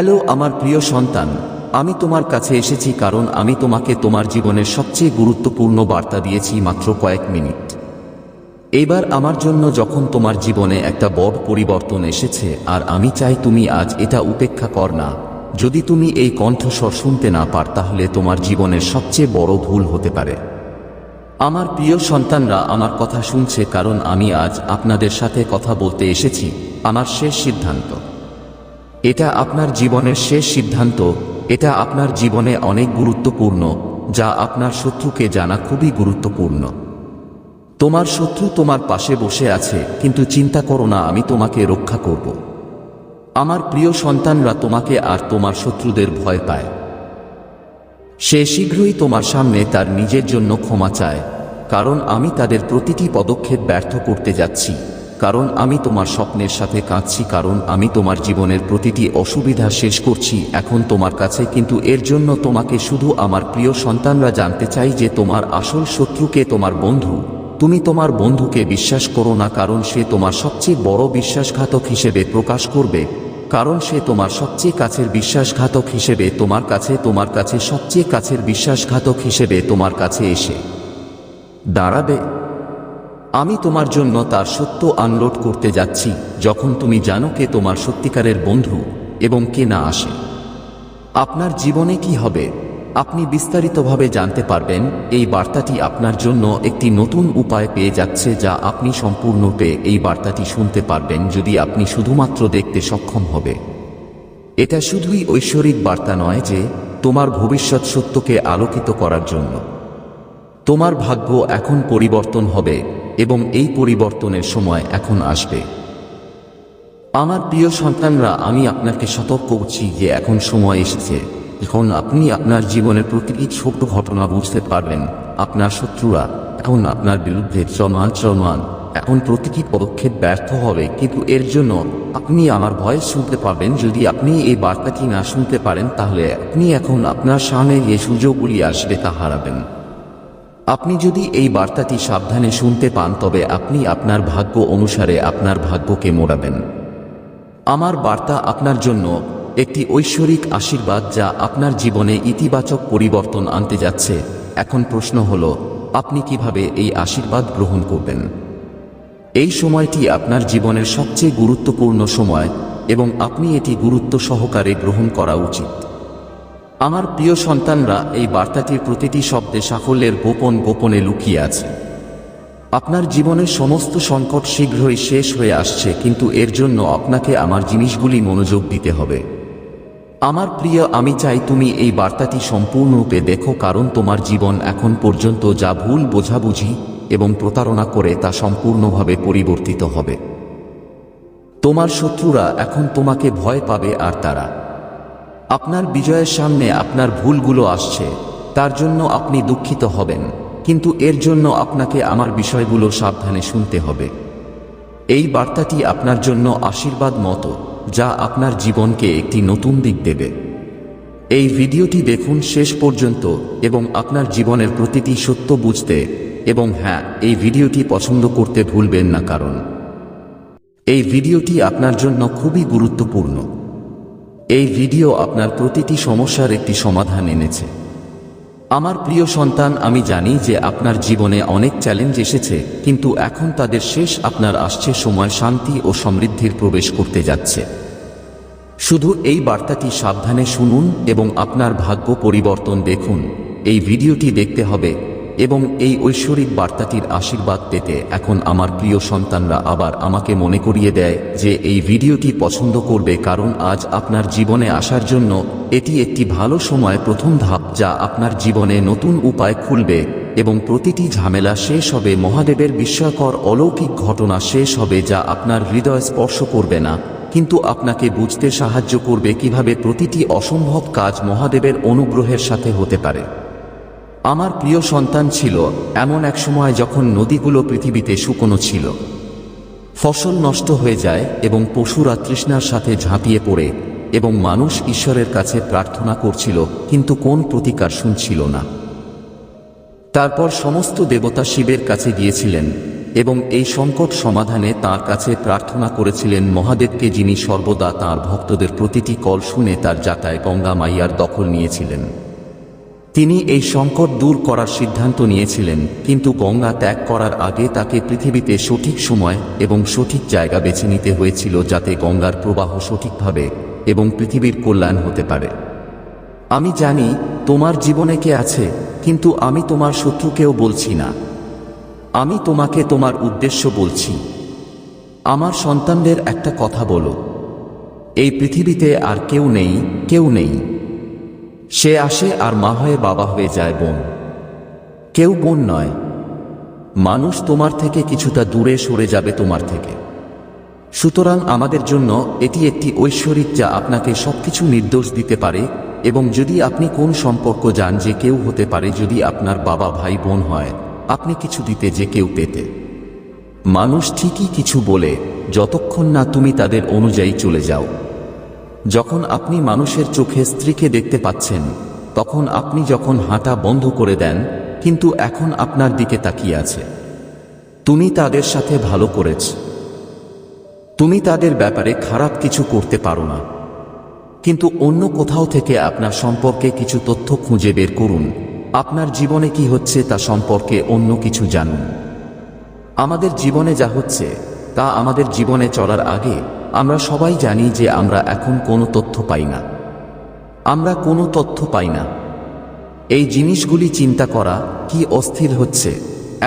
Hello আমার প্রিয় সন্তান, আমি তোমার কাছে এসেছি কারণ আমি তোমাকে তোমার জীবনের সবচেয়ে গুরুত্বপূর্ণ বার্তা দিয়েছি মাত্র কয়েক মিনিট। এইবার আমার জন্য যখন তোমার জীবনে একটা বড় পরিবর্তন এসেছে, আর আমি চাই তুমি আজ এটা উপেক্ষা কর না। যদি তুমি এই কণ্ঠস্বর শুনতে না পার তাহলে তোমার জীবনের সবচেয়ে বড় ভুল হতে পারে। আমার প্রিয় সন্তানরা আমার কথা শুনছে কারণ আমি আজ আপনাদের সাথে কথা বলতে এসেছি আমার শেষ সিদ্ধান্ত। এটা আপনার জীবনের শেষ সিদ্ধান্ত, এটা আপনার জীবনে অনেক গুরুত্বপূর্ণ, যা আপনার শত্রুকে জানা খুবই গুরুত্বপূর্ণ। তোমার শত্রু তোমার পাশে বসে আছে, কিন্তু চিন্তা করো না, আমি তোমাকে রক্ষা করব। আমার প্রিয় সন্তানরা তোমাকে আর তোমার শত্রুদের ভয় পায়। সে শীঘ্রই তোমার সামনে তার নিজের জন্য ক্ষমা চায়, কারণ আমি তাদের প্রতিটি পদক্ষেপ ব্যর্থ করতে যাচ্ছি, কারণ আমি তোমার স্বপ্নের সাথে কাঁদছি, কারণ আমি তোমার জীবনের প্রতিটি অসুবিধা শেষ করছি এখন তোমার কাছে। কিন্তু এর জন্য তোমাকে শুধু আমার প্রিয় সন্তানরা জানতে চাই যে তোমার আসল শত্রুকে তোমার বন্ধু। তুমি তোমার বন্ধুকে বিশ্বাস করো না, কারণ সে তোমার সবচেয়ে বড় বিশ্বাসঘাতক হিসেবে প্রকাশ করবে, কারণ সে তোমার সবচেয়ে কাছের বিশ্বাসঘাতক হিসেবে তোমার কাছে সবচেয়ে কাছের বিশ্বাসঘাতক হিসেবে তোমার কাছে এসে দাঁড়াবে। আমি তোমার জন্য তার সত্য আনলোড করতে যাচ্ছি, যখন তুমি জানো কে তোমার সত্যিকারের বন্ধু এবং কে না আসে। আপনার জীবনে কি হবে আপনি বিস্তারিতভাবে জানতে পারবেন। এই বার্তাটি আপনার জন্য একটি নতুন উপায় পেয়ে যাচ্ছে, যা আপনি সম্পূর্ণরূপে এই বার্তাটি শুনতে পারবেন যদি আপনি শুধুমাত্র দেখতে সক্ষম হবে। এটা শুধুই ঐশ্বরিক বার্তা নয় যে তোমার ভবিষ্যৎ সত্যকে আলোকিত করার জন্য। তোমার ভাগ্য এখন পরিবর্তন হবে এবং এই পরিবর্তনের সময় এখন আসবে। আমার প্রিয় সন্তানরা, আমি আপনাকে সতর্ক করছি যে এখন সময় এসেছে যখন আপনি আপনার জীবনের প্রতিটি ছোট ঘটনা বুঝতে পারবেন। আপনার শত্রুরা এখন আপনার বিরুদ্ধে চলমান, এখন প্রতিটি পদক্ষেপ ব্যর্থ হবে, কিন্তু এর জন্য আপনি আমার ভয়েস শুনতে পাবেন। যদি আপনি এই বার্তাটি না শুনতে পারেন তাহলে আপনি এখন আপনার সামনে যে সুযোগগুলি আসবে তা হারাবেন। আপনি যদি এই বার্তাটি সাবধানে শুনতে পান তবে আপনি আপনার ভাগ্য অনুসারে আপনার ভাগ্যকে মোড়াবেন। আমার বার্তা আপনার জন্য একটি ঐশ্বরিক আশীর্বাদ যা আপনার জীবনে ইতিবাচক পরিবর্তন আনতে যাচ্ছে। এখন প্রশ্ন হলো, আপনি কিভাবে এই আশীর্বাদ গ্রহণ করবেন? এই সময়টি আপনার জীবনের সবচেয়ে গুরুত্বপূর্ণ সময় এবং আপনি এটি গুরুত্ব সহকারে গ্রহণ করা উচিত। আমার প্রিয় সন্তানরা, এই বার্তাটির প্রতিটি শব্দে সাফল্যের গোপনে লুকিয়ে আছে। আপনার জীবনের সমস্ত সংকট শীঘ্রই শেষ হয়ে আসছে, কিন্তু এর জন্য আপনাকে আমার জিনিসগুলি মনোযোগ দিতে হবে। আমার প্রিয়, আমি চাই তুমি এই বার্তাটি সম্পূর্ণরূপে দেখো, কারণ তোমার জীবন এখন পর্যন্ত যা ভুল বোঝাবুঝি এবং প্রতারণা করে তা সম্পূর্ণভাবে পরিবর্তিত হবে। তোমার শত্রুরা এখন তোমাকে ভয় পাবে, আর তারা আপনার বিজয়ের সামনে আপনার ভুলগুলো আসছে তার জন্য আপনি দুঃখিত হবেন, কিন্তু এর জন্য আপনাকে আমার বিষয়গুলো সাবধানে শুনতে হবে। এই বার্তাটি আপনার জন্য আশীর্বাদ মতো, যা আপনার জীবনকে একটি নতুন দিক দেবে। এই ভিডিওটি দেখুন শেষ পর্যন্ত এবং আপনার জীবনের প্রতিটি সত্য বুঝতে, এবং হ্যাঁ, এই ভিডিওটি পছন্দ করতে ভুলবেন না, কারণ এই ভিডিওটি আপনার জন্য খুবই গুরুত্বপূর্ণ। এই ভিডিও আপনার প্রতিটি সমস্যার একটি সমাধান এনেছে। আমার প্রিয় সন্তান, আমি জানি যে আপনার জীবনে অনেক চ্যালেঞ্জ এসেছে, কিন্তু এখন তাদের শেষ। আপনার আসছে সময় শান্তি ও সমৃদ্ধির প্রবেশ করতে যাচ্ছে। শুধু এই বার্তাটি সাবধানে শুনুন এবং আপনার ভাগ্য পরিবর্তন দেখুন। এই ভিডিওটি দেখতে হবে এবং এই ঐশ্বরিক বার্তাটির আশীর্বাদ পেতে। এখন আমার প্রিয় সন্তানরা আবার আমাকে মনে করিয়ে দেয় যে এই ভিডিওটি পছন্দ করবে, কারণ আজ আপনার জীবনে আসার জন্য এটি একটি ভালো সময়, প্রথম ধাপ যা আপনার জীবনে নতুন উপায় খুলবে এবং প্রতিটি ঝামেলা শেষ হবে। মহাদেবের বিস্ময়কর অলৌকিক ঘটনা শেষ হবে যা আপনার হৃদয় স্পর্শ করবে না, কিন্তু আপনাকে বুঝতে সাহায্য করবে কিভাবে প্রতিটি অসম্ভব কাজ মহাদেবের অনুগ্রহের সাথে হতে পারে। আমার প্রিয় সন্তান, ছিল এমন এক সময় যখন নদীগুলো পৃথিবীতে শুকনো ছিল, ফসল নষ্ট হয়ে যায় এবং পশুরা তৃষ্ণার সাথে ঝাঁপিয়ে পড়ে, এবং মানুষ ঈশ্বরের কাছে প্রার্থনা করছিল, কিন্তু কোন প্রতিকার শুনছিল না। তারপর সমস্ত দেবতা শিবের কাছে গিয়েছিলেন এবং এই সংকট সমাধানে তাঁর কাছে প্রার্থনা করেছিলেন মহাদেবকে, যিনি সর্বদা তাঁর ভক্তদের প্রতিটি কল শুনে তার যাতায় গঙ্গা মাইয়ার দখল নিয়েছিলেন। তিনি এই সংকট দূর করার সিদ্ধান্ত নিয়েছিলেন, কিন্তু গঙ্গা ত্যাগ করার আগে তাকে পৃথিবীতে সঠিক সময় এবং সঠিক জায়গা বেছে নিতে হয়েছিল, যাতে গঙ্গার প্রবাহ সঠিকভাবে এবং পৃথিবীর কল্যাণ হতে পারে। আমি জানি তোমার জীবনে কে আছে, কিন্তু আমি তোমার শত্রুকেও বলছি না। আমি তোমাকে তোমার উদ্দেশ্য বলছি। আমার সন্তানদের একটা কথা বলো, এই পৃথিবীতে আর কেউ নেই, কেউ নেই। সে আসে আর মা হয়ে বাবা হয়ে যায় বোন। কেউ বোন নয়। মানুষ তোমার থেকে কিছুটা দূরে সরে যাবে তোমার থেকে। সুতরাং আমাদের জন্য এটি একটি ঐশ্বরিক, যা আপনাকে সবকিছু নির্দোষ দিতে পারে। এবং যদি আপনি কোন সম্পর্ক যান যে কেউ হতে পারে, যদি আপনার বাবা ভাই বোন হয়, আপনি কিছু দিতে যে কেউ পেতে। মানুষ ঠিকই কিছু বলে, যতক্ষণ না তুমি তাদের অনুযায়ী চলে যাও। যখন আপনি মানুষের চোখে স্ত্রীকে দেখতে পাচ্ছেন, তখন আপনি যখন হাঁটা বন্ধ করে দেন, কিন্তু এখন আপনার দিকে তাকিয়ে আছে। তুমি তাদের সাথে ভালো করেছ। তুমি তাদের ব্যাপারে খারাপ কিছু করতে পারো না। কিন্তু অন্য কোথাও থেকে আপনার সম্পর্কে কিছু তথ্য খুঁজে বের করুন। আপনার জীবনে কি হচ্ছে তা সম্পর্কে অন্য কিছু জানুন। আমাদের জীবনে যা হচ্ছে তা আমাদের জীবনে চলার আগে আমরা সবাই জানি যে আমরা এখন কোনো তথ্য পাই না। আমরা কোনো তথ্য পাই না। এই জিনিসগুলি চিন্তা করা কি অস্থির হচ্ছে।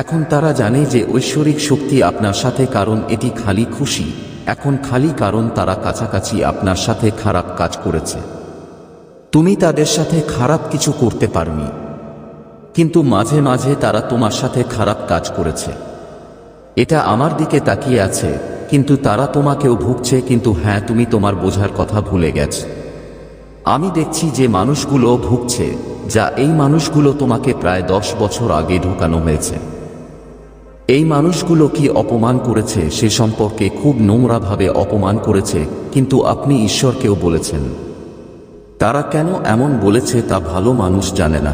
এখন তারা জানে যে ঐশ্বরিক শক্তি আপনার সাথে, কারণ এটি খালি খুশি। এখন খালি কারণ তারা কাছাকাছি আপনার সাথে খারাপ কাজ করেছে। তুমি তাদের সাথে খারাপ কিছু করতে পারনি, কিন্তু মাঝে মাঝে তারা তোমার সাথে খারাপ কাজ করেছে। এটা আমার দিকে তাকিয়ে আছে, কিন্তু তারা তোমাকেও ভুগছে। কিন্তু হ্যাঁ, তুমি তোমার বোঝার কথা ভুলে গেছ। আমি দেখছি যে মানুষগুলো ভুগছে, যা এই মানুষগুলো তোমাকে প্রায় 10 বছর আগে ঢুকানো হয়েছে। এই মানুষগুলো কি অপমান করেছে সে সম্পর্কে খুব নোংরাভাবে অপমান করেছে, কিন্তু আপনি ঈশ্বরকেও বলেছেন। তারা কেন এমন বলেছে তা ভালো মানুষ জানে না।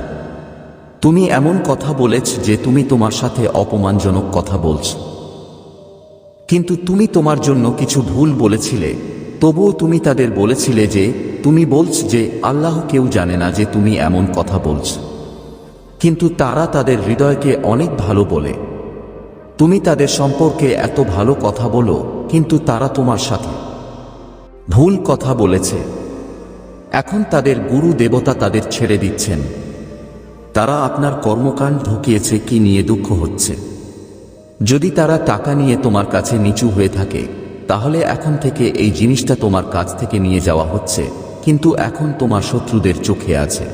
তুমি এমন কথা বলেছ যে তুমি তোমার সাথে অপমানজনক কথা বলছ, কিন্তু তুমি তোমার জন্য কিছু ভুল বলেছিলে। তবুও তুমি তাদের বলেছিলে যে তুমি বলছ যে আল্লাহ কেউ জানে না যে তুমি এমন কথা বলছ। কিন্তু তারা তাদের হৃদয়কে অনেক ভালো বলে। তুমি তাদের সম্পর্কে এত ভালো কথা বলো, কিন্তু তারা তোমার সাথে ভুল কথা বলেছে। এখন তাদের গুরু দেবতা তাদের ছেড়ে দিচ্ছেন। তারা আপনার কর্মকাণ্ড ঢুকিয়েছে কি নিয়ে দুঃখ হচ্ছে। যদি তারা টাকা নিয়ে তোমার কাছে নিচু হয়ে থাকে, তাহলে এখন থেকে এই জিনিসটা তোমার কাছ থেকে নিয়ে যাওয়া হচ্ছে, কিন্তু এখন তোমার শত্রুদের চোখে আছে।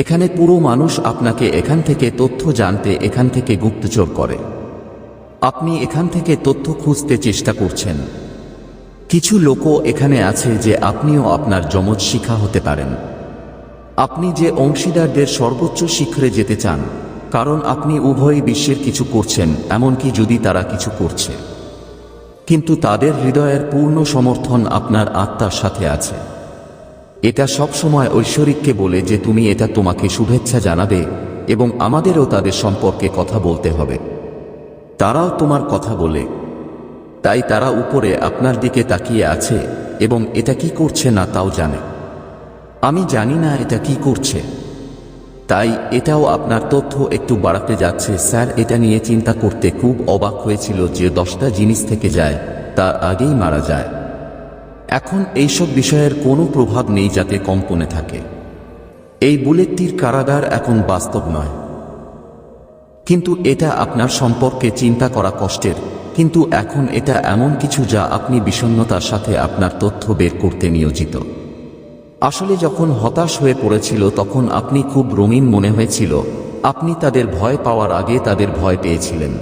এখানে পুরো মানুষ আপনাকে এখান থেকে তথ্য জানতে, এখান থেকে গুপ্তচর করে। আপনি এখান থেকে তথ্য খুঁজতে চেষ্টা করছেন। কিছু লোকও এখানে আছে যে আপনিও আপনার যমজ শিখা হতে পারেন। আপনি যে অংশীদারদের সর্বোচ্চ শিখরে যেতে চান, কারণ আপনি উভয়ই বিশ্বের কিছু করছেন, এমনকি যদি তারা কিছু করছে, কিন্তু তাদের হৃদয়ের পূর্ণ সমর্থন আপনার আত্মার সাথে আছে। এটা সবসময় ঐশ্বরিককে বলে যে তুমি এটা তোমাকে শুভেচ্ছা জানাবে, এবং আমাদেরও তাদের সম্পর্কে কথা বলতে হবে। তারাও তোমার কথা বলে, তাই তারা উপরে আপনার দিকে তাকিয়ে আছে এবং এটা কি করছে না তাও জানে। আমি জানি না এটা কি করছে, তাই এটাও আপনার তথ্য একটু বাড়াতে যাচ্ছে। স্যার, এটা নিয়ে চিন্তা করতে খুব অবাক হয়েছিল যে 10টা জিনিস থেকে যায় তার আগেই মারা যায়। এখন এইসব বিষয়ের কোনো প্রভাব নেই যাতে কম্পনে থাকে। এই বুলেটটির কারাগার এখন বাস্তব নয়, কিন্তু এটা আপনার সম্পর্কে চিন্তা করা কষ্টের। কিন্তু এখন এটা এমন কিছু যা আপনি বিষণ্ণতার সাথে আপনার তথ্য বের করতে নিয়োজিত। আসলে যখন হতাশ হয়ে পড়েছিল তখন আপনি খুব রঙিন মনে হয়েছিল। আপনি তাদের ভয় পাওয়ার আগে তাদের ভয় পেয়েছিলেন।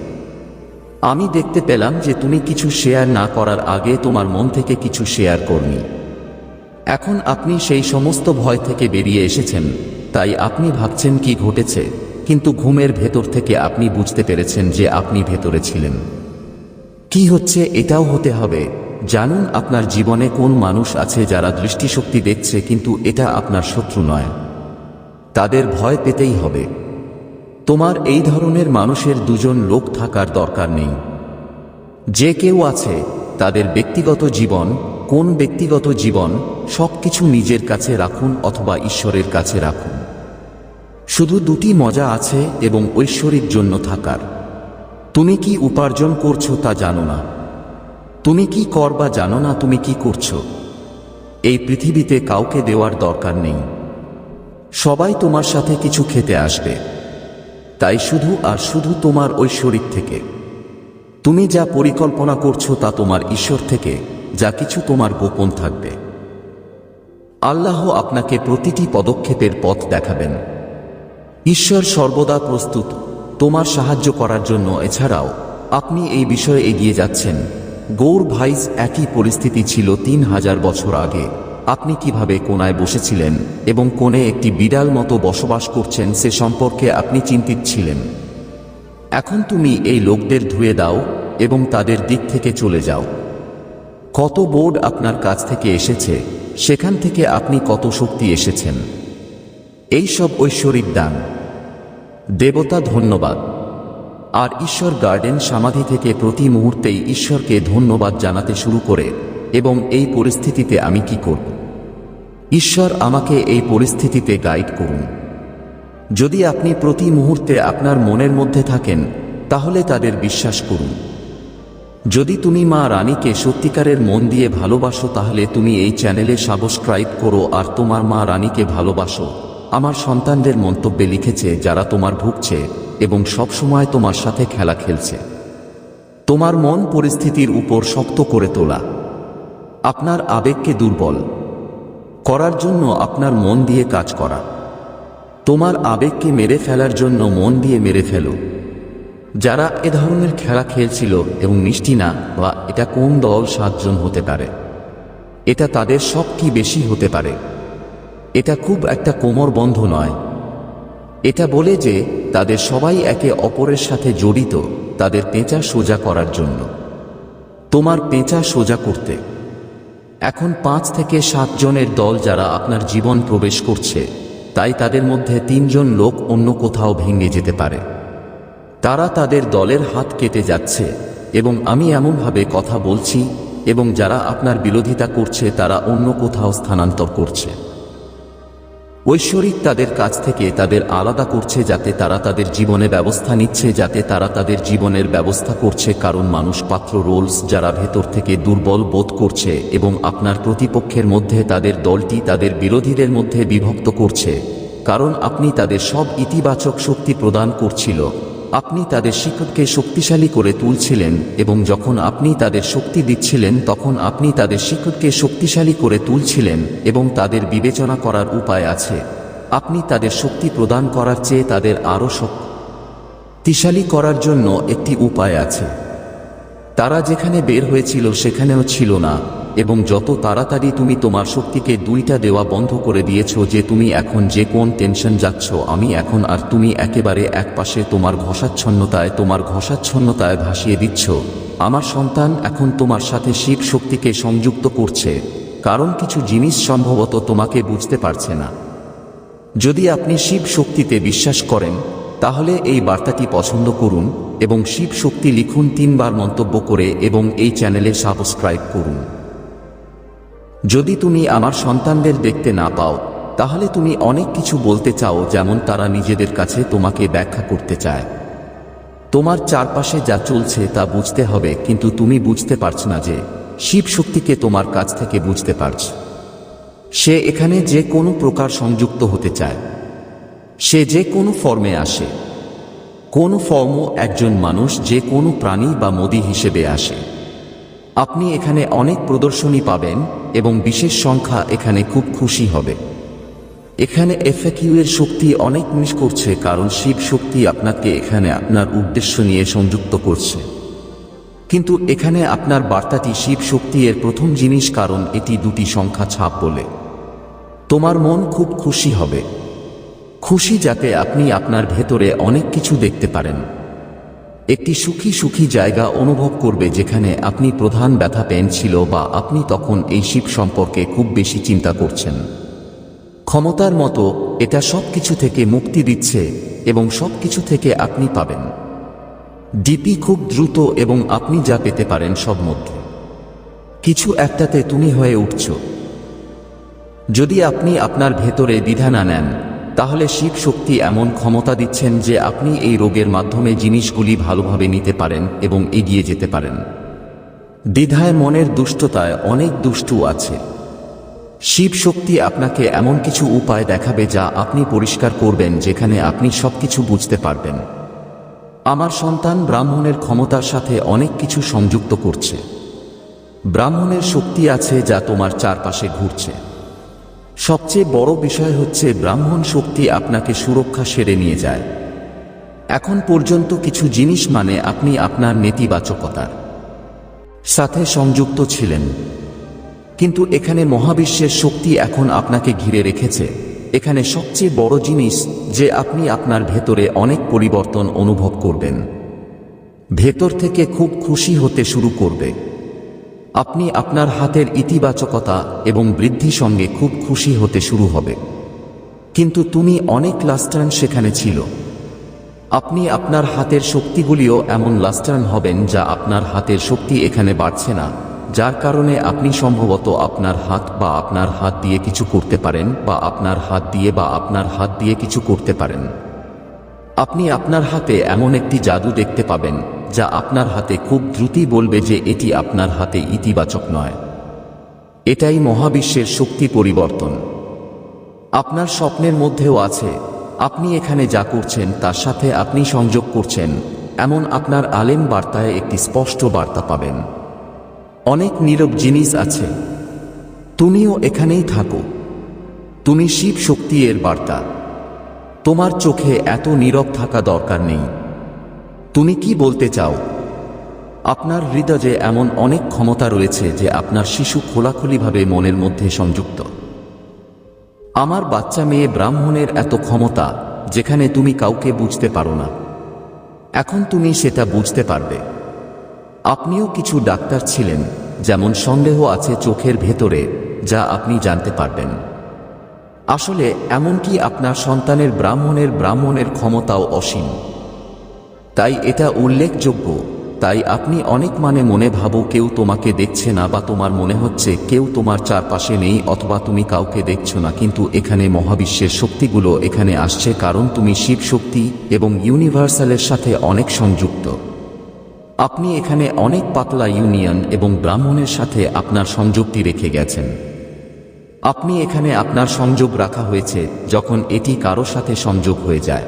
আমি দেখতে পেলাম যে তুমি কিছু শেয়ার না করার আগে তোমার মন থেকে কিছু শেয়ার করনি। এখন আপনি সেই সমস্ত ভয় থেকে বেরিয়ে এসেছেন, তাই আপনি ভাবছেন কি ঘটেছে, কিন্তু ঘুমের ভেতর থেকে আপনি বুঝতে পেরেছেন যে আপনি ভেতরে ছিলেন। কি হচ্ছে এটাও হতে হবে। জানুন আপনার জীবনে কোন মানুষ আছে যারা দৃষ্টিশক্তি দেখছে, কিন্তু এটা আপনার শত্রু নয়। তাদের ভয় পেতেই হবে। তোমার এই ধরনের মানুষের দুজন লোক থাকার দরকার নেই। যে কেউ আছে তাদের ব্যক্তিগত জীবন, কোন ব্যক্তিগত জীবন, সবকিছু নিজের কাছে রাখুন অথবা ঈশ্বরের কাছে রাখুন। শুধু দুটি মজা আছে এবং ঐশ্বরিক জন্য থাকার। তুমি কি উপার্জন করছো তা জানো না। তুমি কি করবা জানো না তুমি কি করছো। এই পৃথিবীতে কাউকে দেওয়ার দরকার নেই। সবাই তোমার সাথে কিছু খেতে আসবে, তাই শুধু আর শুধু তোমার ঐশ্বরিক থেকে। তুমি যা পরিকল্পনা করছো তা তোমার ঈশ্বর থেকে, যা কিছু তোমার গোপন থাকবে। আল্লাহ আপনাকে প্রতিটি পদক্ষেপের পথ দেখাবেন। ঈশ্বর সর্বদা প্রস্তুত তোমার সাহায্য করার জন্য। এছাড়াও আপনি এই বিষয়ে এগিয়ে যাচ্ছেন। গৌর ভাইস, একই পরিস্থিতি ছিল 3000 বছর আগে। আপনি কিভাবে কোনায় বসেছিলেন এবং কোণে একটি বিড়াল মতো বসবাস করছেন সে সম্পর্কে আপনি চিন্তিত ছিলেন। এখন তুমি এই লোকদের ধুয়ে দাও এবং তাদের দিক থেকে চলে যাও। কত বোর্ড আপনার কাছ থেকে এসেছে, সেখান থেকে আপনি কত শক্তি এসেছেন। এই সব ঐশ্বরিক দান। দেবতা ধন্যবাদ। আর ঈশ্বর গার্ডেন সমাধি থেকে প্রতি মুহূর্তেই ঈশ্বরকে ধন্যবাদ জানাতে শুরু করে, এবং এই পরিস্থিতিতে আমি কি করব। ঈশ্বর আমাকে এই পরিস্থিতিতে গাইড করুন। যদি আপনি প্রতি মুহূর্তে আপনার মনের মধ্যে থাকেন, তাহলে তাদের বিশ্বাস করুন। যদি তুমি মা রানীকে সত্যিকারের মন দিয়ে ভালোবাসো, তাহলে তুমি এই চ্যানেলে সাবস্ক্রাইব করো আর তোমার মা রানীকে ভালোবাসো। আমার সন্তানদের মন্তব্যে লিখেছে যারা তোমার ভুগছে এবং সবসময় তোমার সাথে খেলা খেলছে। তোমার মন পরিস্থিতির উপর শক্ত করে তোলা, আপনার আবেগকে দুর্বল করার জন্য আপনার মন দিয়ে কাজ করা। তোমার আবেগকে মেরে ফেলার জন্য মন দিয়ে মেরে ফেলো। যারা এ ধরনের খেলা খেলছিল এবং মিষ্টি না, বা এটা কোন দল 7 জন হতে পারে, এটা তাদের সব কি বেশি হতে পারে। এটা খুব একটা কোমর বন্ধ নয়। এটা বলে যে তাদের সবাই একে অপরের সাথে জড়িত তাদের পেঁচা সোজা করার জন্য। তোমার পেঁচা সোজা করতে এখন 5 থেকে 7 জনের দল যারা আপনার জীবন প্রবেশ করছে, তাই তাদের মধ্যে 3 জন লোক অন্য কোথাও ভেঙে যেতে পারে। তারা তাদের দলের হাত কেটে যাচ্ছে এবং আমি এমনভাবে কথা বলছি, এবং যারা আপনার বিরোধিতা করছে তারা অন্য কোথাও স্থানান্তর করছে। ঐশ্বরিক তাদের কাছ থেকে তাদের আলাদা করছে, যাতে তারা তাদের জীবনে ব্যবস্থা নিচ্ছে, যাতে তারা তাদের জীবনের ব্যবস্থা করছে। কারণ মানুষ পাত্র রোলস যারা ভেতর থেকে দুর্বল বোধ করছে এবং আপনার প্রতিপক্ষের মধ্যে তাদের দলটি তাদের বিরোধীদের মধ্যে বিভক্ত করছে, কারণ আপনি তাদের সব ইতিবাচক শক্তি প্রদান করছিল। আপনি তাদের শিকড়কে শক্তিশালী করে তুলছিলেন, এবং যখন আপনি তাদের শক্তি দিচ্ছিলেন তখন আপনি তাদের শিকড়কে শক্তিশালী করে তুলছিলেন, এবং তাদের বিবেচনা করার উপায় আছে। আপনি তাদের শক্তি প্রদান করার চেয়ে তাদের আরও শক্তিশালী করার জন্য একটি উপায় আছে। তারা যেখানে বের হয়েছিল সেখানেও ছিল না, এবং যত তাড়াতাড়ি তুমি তোমার শক্তিকে 2টা দেওয়া বন্ধ করে দিয়েছ, যে তুমি এখন যে কোন টেনশন যাচ্ছ আমি এখন, আর তুমি একেবারে একপাশে তোমার ঘষাচ্ছন্নতায় ভাসিয়ে দিচ্ছ। আমার সন্তান এখন তোমার সাথে শিব শক্তিকে সংযুক্ত করছে, কারণ কিছু জিনিস সম্ভবত তোমাকে বুঝতে পারছে না। যদি আপনি শিব শক্তিতে বিশ্বাস করেন, তাহলে এই বার্তাটি পছন্দ করুন এবং শিব শক্তি লিখুন 3 বার মন্তব্য করে, এবং এই চ্যানেলে সাবস্ক্রাইব করুন। যদি তুমি আমার সন্তানদের দেখতে না পাও, তাহলে তুমি অনেক কিছু বলতে চাও, যেমন তারা নিজেদের কাছে তোমাকে ব্যাখ্যা করতে চায়। তোমার চারপাশে যা চলছে তা বুঝতে হবে, কিন্তু তুমি বুঝতে পারছো না যে শিব শক্তিকে তোমার কাছ থেকে বুঝতে পারছ। সে এখানে যে কোনো প্রকার সংযুক্ত হতে চায়। সে যে কোনো ফর্মে আসে। কোনো ফর্মও একজন মানুষ, যে কোনো প্রাণী বা মোদি হিসেবে আসে। আপনি এখানে অনেক প্রদর্শনী পাবেন এবং বিশেষ সংখ্যা এখানে খুব খুশি হবে। এখানে এফএকিউ এর শক্তি অনেক মিস করছে, কারণ শিব শক্তি আপনাকে এখানে আপনার উদ্দেশ্য নিয়ে সংযুক্ত করছে। কিন্তু এখানে আপনার বার্তাটি শিব শক্তি এর প্রথম জিনিস, কারণ এটি 2টি সংখ্যা ছাপ বলে। তোমার মন খুব খুশি হবে। খুশি যাতে আপনি আপনার ভেতরে অনেক কিছু দেখতে পারেন। একটি সুখী সুখী জায়গা অনুভব করবে, যেখানে আপনি প্রধান ব্যথা পেন ছিল, বা আপনি তখন এই শিব সম্পর্কে খুব বেশি চিন্তা করছেন। ক্ষমতার মতো এটা সবকিছু থেকে মুক্তি দিচ্ছে এবং সবকিছু থেকে আপনি পাবেন ডিপি খুব দ্রুত এবং আপনি যা পেতে পারেন সব মধ্যে কিছু একটাতে তুমি হয়ে উঠছ। যদি আপনি আপনার ভেতরে দ্বিধা না নেন তাহলে শিব শক্তি এমন ক্ষমতা দিচ্ছেন যে আপনি এই রোগের মাধ্যমে জিনিসগুলি ভালোভাবে নিতে পারেন এবং এগিয়ে যেতে পারেন। দ্বিধায় মনের দুষ্টতায় অনেক দুষ্টু আছে। শিব শক্তি আপনাকে এমন কিছু উপায় দেখাবে যা আপনি পরিষ্কার করবেন যেখানে আপনি সবকিছু বুঝতে পারবেন। আমার সন্তান ব্রাহ্মণের ক্ষমতার সাথে অনেক কিছু সংযুক্ত করছে। ব্রাহ্মণের শক্তি আছে যা তোমার চারপাশে ঘুরছে। সবচেয়ে বড় বিষয় হচ্ছে ব্রাহ্মণ শক্তি আপনাকে সুরক্ষা সেরে নিয়ে যায়। এখন পর্যন্ত কিছু জিনিস মানে আপনি আপনার নেতিবাচকতার সাথে সংযুক্ত ছিলেন, কিন্তু এখানে মহাবিশ্বের শক্তি এখন আপনাকে ঘিরে রেখেছে। এখানে সবচেয়ে বড় জিনিস যে আপনি আপনার ভেতরে অনেক পরিবর্তন অনুভব করবেন, ভেতর থেকে খুব খুশি হতে শুরু করবে। আপনি আপনার হাতের ইতিবাচকতা এবং বৃদ্ধি সঙ্গে খুব খুশি হতে শুরু হবে। কিন্তু তুমি অনেক লাস্টার্ন সেখানে ছিল। আপনি আপনার হাতের শক্তিগুলিও এমন লাস্টার্ন হবেন যা আপনার হাতের শক্তি এখানে বাড়ছে না, যার কারণে আপনি সম্ভবত আপনার হাত বা আপনার হাত দিয়ে কিছু করতে পারেন বা আপনার হাত দিয়ে কিছু করতে পারেন। আপনি আপনার হাতে এমন একটি জাদু দেখতে পাবেন যা আপনার হাতে খুব দ্রুতই বলবে যে এটি আপনার হাতে ইতিবাচক নয়। এটাই মহাবিশ্বের শক্তি পরিবর্তন। আপনার স্বপ্নের মধ্যেও আছে। আপনি এখানে যা করছেন তার সাথে আপনি সংযোগ করছেন, এমন আপনার আলেম বার্তায় একটি স্পষ্ট বার্তা পাবেন। অনেক নীরব জিনিস আছে, তুমিও এখানেই থাকো। তুমি শিব শক্তি এর বার্তা। তোমার চোখে এত নীরব থাকা দরকার নেই। তুমি কি বলতে চাও? আপনার হৃদয়ে এমন অনেক ক্ষমতা রয়েছে যে আপনার শিশু খোলাখুলিভাবে মনের মধ্যে সংযুক্ত। আমার বাচ্চা মেয়ে ব্রাহ্মণের এত ক্ষমতা যেখানে তুমি কাউকে বুঝতে পারো না, এখন তুমি সেটা বুঝতে পারবে। আপনিও কিছু ডাক্তার ছিলেন, যেমন সন্দেহ আছে চোখের ভেতরে, যা আপনি জানতে পারবেন। আসলে এমনকি আপনার সন্তানের ব্রাহ্মণের ক্ষমতাও অসীম। তাই এটা উল্লেখযোগ্য। তাই আপনি অনেক মনে ভাবো কেউ তোমাকে দেখছে না, বা তোমার মনে হচ্ছে কেউ তোমার চারপাশে নেই, অথবা তুমি কাউকে দেখছো না। কিন্তু এখানে মহাবিশ্বের শক্তিগুলো এখানে আসছে কারণ তুমি শিব শক্তি এবং ইউনিভার্সালের সাথে অনেক সংযুক্ত। আপনি এখানে অনেক পাতলা ইউনিয়ন এবং ব্রাহ্মণের সাথে আপনার সংযোগটি রেখে গেছেন। আপনি এখানে আপনার সংযোগ রাখা হয়েছে যখন এটি কারো সাথে সংযোগ হয়ে যায়।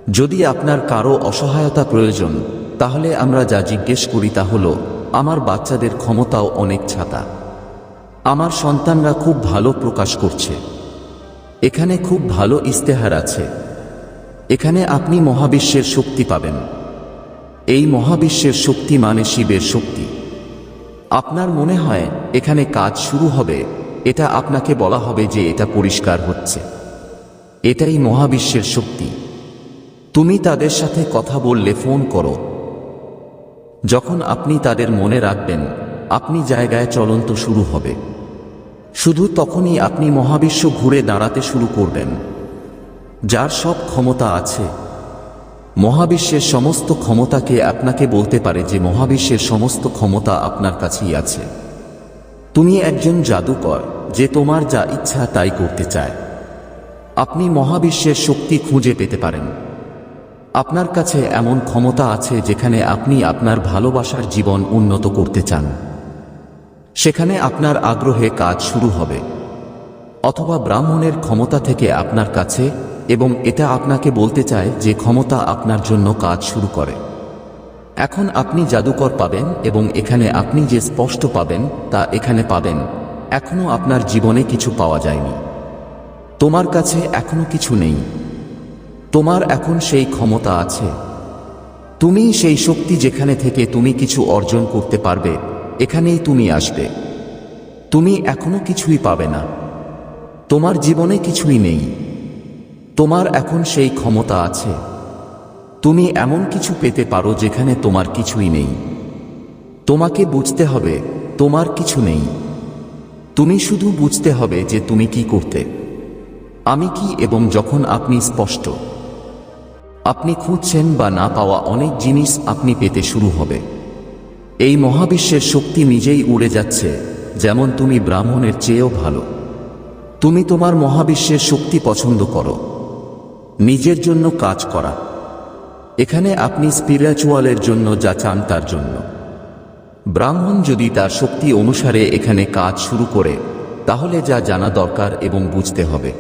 যদি আপনার কারো অসহায়তা প্রয়োজন, তাহলে আমরা যা জিজ্ঞেস করি তা হলো, আমার বাচ্চাদের ক্ষমতাও অনেক ছাতা। আমার সন্তানরা খুব ভালো প্রকাশ করছে। এখানে খুব ভালো ইস্তেহার আছে। এখানে আপনি মহাবিশ্বের শক্তি পাবেন। এই মহাবিশ্বের শক্তি মানে শিবের শক্তি। আপনার মনে হয় এখানে কাজ শুরু হবে, এটা আপনাকে বলা হবে যে এটা পরিষ্কার হচ্ছে। এটাই মহাবিশ্বের শক্তি। তুমি তাদের সাথে কথা বললে, ফোন করো, যখন আপনি তাদের মনে রাখবেন, আপনি জায়গায় চলন্ত শুরু হবে। শুধু তখনই আপনি মহাবিশ্ব ঘুরে দাঁড়াতে শুরু করবেন, যার সব ক্ষমতা আছে। মহাবিশ্বের সমস্ত ক্ষমতাকে আপনাকে বলতে পারে যে মহাবিশ্বের সমস্ত ক্ষমতা আপনার কাছেই আছে। তুমি একজন জাদুকর যে তোমার যা ইচ্ছা তাই করতে চায়। আপনি মহাবিশ্বের শক্তি খুঁজে পেতে পারেন। আপনার কাছে এমন ক্ষমতা আছে যেখানে আপনি আপনার ভালোবাসার জীবন উন্নত করতে চান। সেখানে আপনার আগ্রহে কাজ শুরু হবে, অথবা ব্রাহ্মণের ক্ষমতা থেকে আপনার কাছে, এবং এটা আপনাকে বলতে চায় যে ক্ষমতা আপনার জন্য কাজ শুরু করে। এখন আপনি জাদুকর পাবেন, এবং এখানে আপনি যে স্পষ্ট পাবেন তা এখানে পাবেন। এখনো আপনার জীবনে কিছু পাওয়া যায়নি। তোমার কাছে এখনো কিছু নেই। তোমার এখন সেই ক্ষমতা আছে। তুমি সেই শক্তি যেখানে থেকে তুমি কিছু অর্জন করতে পারবে, এখানেই তুমি আসবে। তুমি এখনো কিছুই পাবে না। তোমার জীবনে কিছুই নেই। তোমার এখন সেই ক্ষমতা আছে। তুমি এমন কিছু পেতে পারো যেখানে তোমার কিছুই নেই। তোমাকে বুঝতে হবে তোমার কিছু নেই। তুমি শুধু বুঝতে হবে যে তুমি কি করতে আমি কি এবং যখন আপনি স্পষ্ট আপনি খুঁজছেন বা না পাওয়া অনেক জিনিস আপনি পেতে শুরু হবে। এই মহাবিশ্বের শক্তি নিজেই উড়ে যাচ্ছে, যেমন তুমি ব্রাহ্মণের চেয়েও ভালো। তুমি তোমার মহাবিশ্বের শক্তি পছন্দ করো, নিজের জন্য কাজ করা। এখানে আপনি স্পিরিচুয়ালের জন্য যা চান তার জন্য। ব্রাহ্মণ যদি তার শক্তি অনুসারে এখানে কাজ শুরু করে, তাহলে যা জানা দরকার এবং বুঝতে হবে,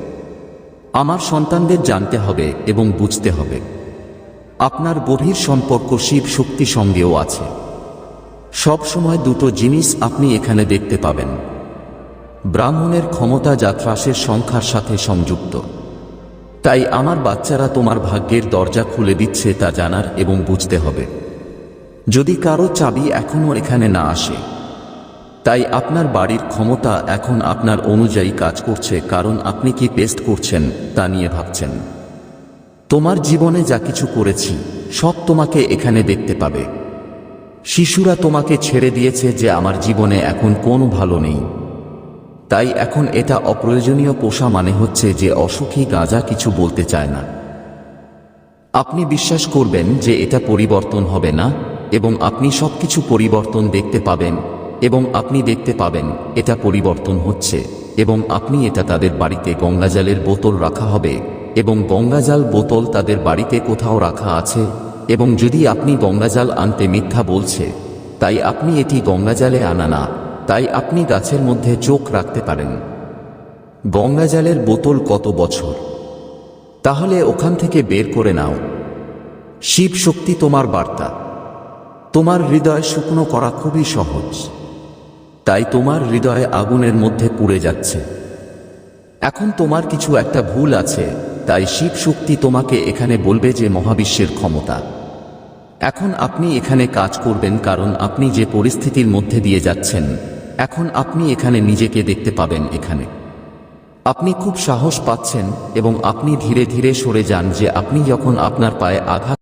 আমার সন্তানদের জানতে হবে এবং বুঝতে হবে। আপনার গভীর সম্পর্ক শিব শক্তি সঙ্গেও আছে। সব সময় দুটো জিনিস আপনি এখানে দেখতে পাবেন। ব্রাহ্মণের ক্ষমতা যা ত্রাসের সংখ্যার সাথে সংযুক্ত। তাই আমার বাচ্চারা তোমার ভাগ্যের দরজা খুলে দিচ্ছে তা জানার এবং বুঝতে হবে। যদি কারো চাবি এখনো এখানে না আসে, তাই আপনার বাড়ির ক্ষমতা এখন আপনার অনুযায়ী কাজ করছে, কারণ আপনি কি পেস্ট করছেন তা নিয়ে ভাবছেন। তোমার জীবনে যা কিছু করেছি সব তোমাকে এখানে দেখতে পাবে। শিশুরা তোমাকে ছেড়ে দিয়েছে যে আমার জীবনে এখন কোনো ভালো নেই, তাই এখন এটা অপ্রয়োজনীয় পোষা মানে হচ্ছে যে অসুখী গাঁজা কিছু বলতে চায় না। আপনি বিশ্বাস করবেন যে এটা পরিবর্তন হবে না এবং আপনি সবকিছু পরিবর্তন দেখতে পাবেন এবং আপনি দেখতে পাবেন এটা পরিবর্তন হচ্ছে এবং আপনি এটা তাদের বাড়িতে গঙ্গাজলের বোতল রাখা হবে এবং গঙ্গাজল বোতল তাদের বাড়িতে কোথাও রাখা আছে এবং যদি আপনি গঙ্গাজল আনতে মিথ্যা বলছে, তাই আপনি এটি গঙ্গাজলে আনা না, তাই আপনি গাছের মধ্যে চোখ রাখতে পারেন। গঙ্গাজলের বোতল কত বছর, তাহলে ওখান থেকে বের করে নাও। শিব শক্তি তোমার বার্তা। তোমার হৃদয় শুকনো করা খুবই সহজ, তাই তোমার হৃদয়ে আগুনের মধ্যে পুড়ে যাচ্ছে। এখন তোমার কিছু একটা ভুল আছে, তাই শিব শক্তি তোমাকে এখানে বলবে যে মহাবিশ্বের ক্ষমতা। এখন আপনি এখানে কাজ করবেন, কারণ আপনি যে পরিস্থিতির মধ্যে দিয়ে যাচ্ছেন, এখন আপনি এখানে নিজেকে দেখতে পাবেন। এখানে আপনি খুব সাহস পাচ্ছেন এবং আপনি ধীরে ধীরে সরে যান যে আপনি যখন আপনার পায়ে আঘাত